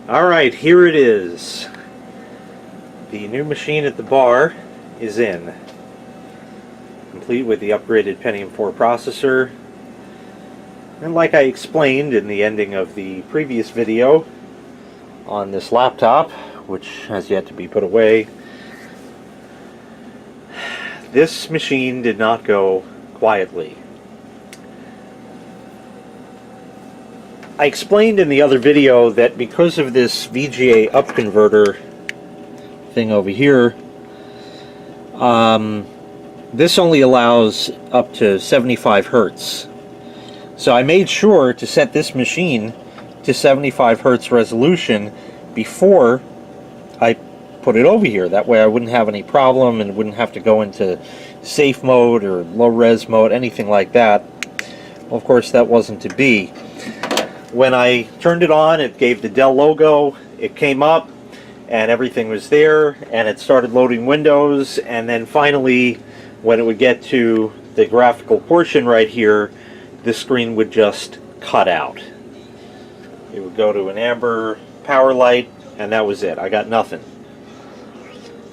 Alright, here it is. The new machine at the bar is in, complete with the upgraded Pentium 4 processor. And like I explained in the ending of the previous video on this laptop, which has yet to be put away, this machine did not go quietly. I explained in the other video that because of this VGA up converter thing over here, this only allows up to 75 Hertz. So I made sure to set this machine to 75 Hertz resolution before I put it over here. That way I wouldn't have any problem and wouldn't have to go into safe mode or low res mode, anything like that. Well, of course that wasn't to be. When I turned it on, it gave the Dell logo, it came up, and everything was there, and it started loading windows, and then finally, when it would get to the graphical portion right here, the screen would just cut out. It would go to an amber power light, and that was it. I got nothing.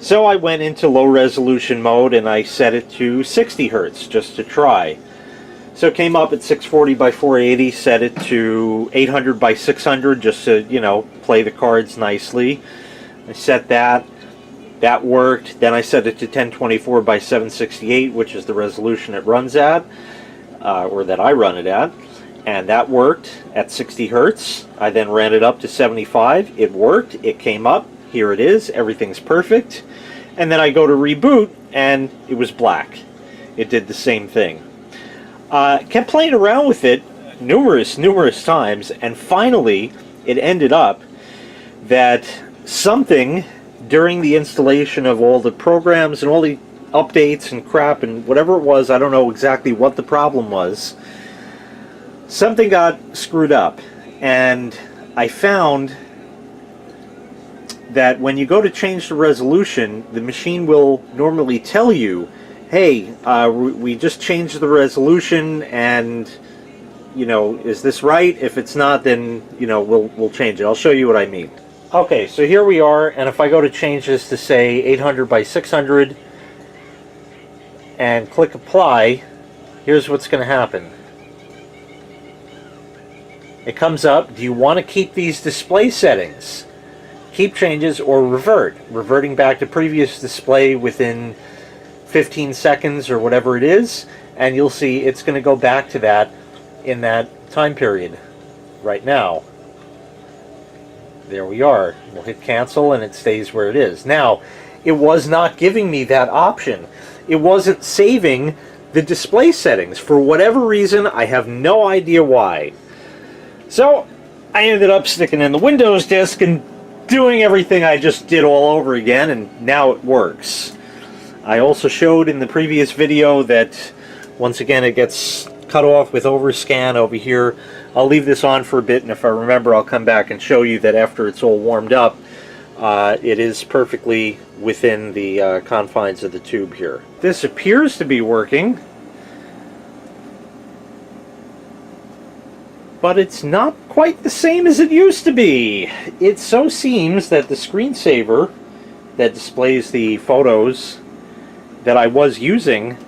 So I went into low resolution mode, and I set it to 60 Hertz, just to try. So it came up at 640 by 480, set it to 800 by 600 just to, you know, play the cards nicely. I set that. That worked. Then I set it to 1024 by 768, which is the resolution it runs at, or that I run it at. And that worked at 60 Hertz. I then ran it up to 75. It worked. It came up. Here it is. Everything's perfect. And then I go to reboot, and it was black. It did the same thing. Kept playing around with it numerous times, and finally it ended up that something during the installation of all the programs and all the updates and crap and whatever it was, I don't know exactly what the problem was, something got screwed up. And I found that when you go to change the resolution, the machine will normally tell you, hey, we just changed the resolution, and, you know, is this right? If it's not, then, you know, we'll change it. I'll show you what I mean. Okay, so here we are, and if I go to change this to, say, 800 by 600, and click apply, here's what's going to happen. It comes up, do you want to keep these display settings? Keep changes or revert. Reverting back to previous display within 15 seconds or whatever it is, and you'll see it's going to go back to that in that time period right now. There we are. We'll hit cancel and it stays where it is. Now, it was not giving me that option. It wasn't saving the display settings. For whatever reason, I have no idea why. So, I ended up sticking in the Windows disk and doing everything I just did all over again, and now it works. I also showed in the previous video that once again it gets cut off with overscan over here. I'll leave this on for a bit, and if I remember I'll come back and show you that after it's all warmed up, it is perfectly within the confines of the tube here. This appears to be working, but it's not quite the same as it used to be. It so seems that the screensaver that displays the photos that I was using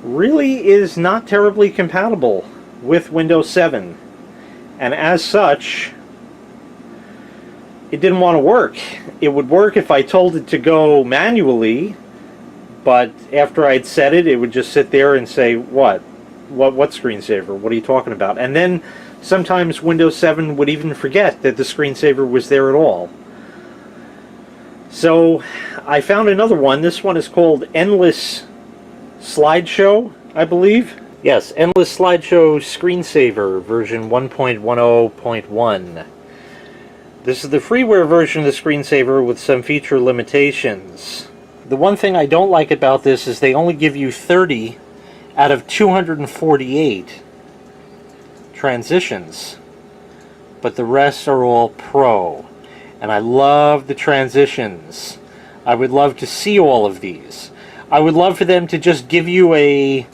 really is not terribly compatible with Windows 7, and as such it didn't want to work. It would work if I told it to go manually, but after I'd set it, it would just sit there and say, what screensaver? What are you talking about? And then sometimes Windows 7 would even forget that the screensaver was there at all. So I found another one. This one is called Endless Slideshow, I believe. Yes, Endless Slideshow Screensaver version 1.10.1. This is the freeware version of the screensaver with some feature limitations. The one thing I don't like about this is they only give you 30 out of 248 transitions, but the rest are all pro. And I love the transitions. I would love to see all of these. I would love for them to just give you a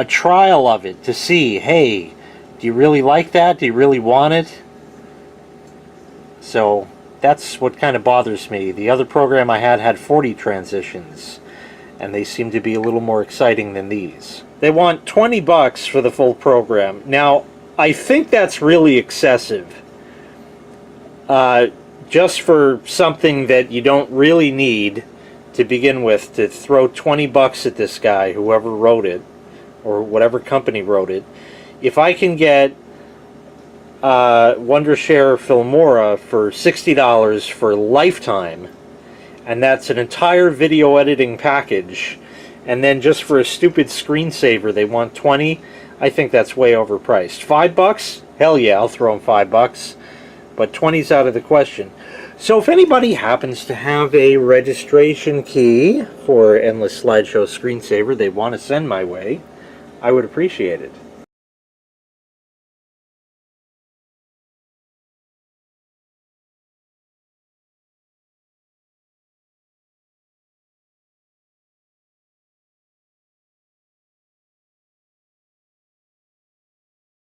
trial of it to see, hey, do you really like that? Do you really want it? So that's what kind of bothers me. The other program I had 40 transitions, and they seem to be a little more exciting than these. They want $20 for the full program. Now, I think that's really excessive. Just for something that you don't really need to begin with, to throw $20 at this guy, whoever wrote it, or whatever company wrote it. If I can get Wondershare Filmora for $60 for lifetime, and that's an entire video editing package, and then just for a stupid screensaver they want $20, I think that's way overpriced. $5? Hell yeah, I'll throw them $5, but $20's out of the question. So if anybody happens to have a registration key for Endless Slideshow Screensaver they want to send my way, I would appreciate it.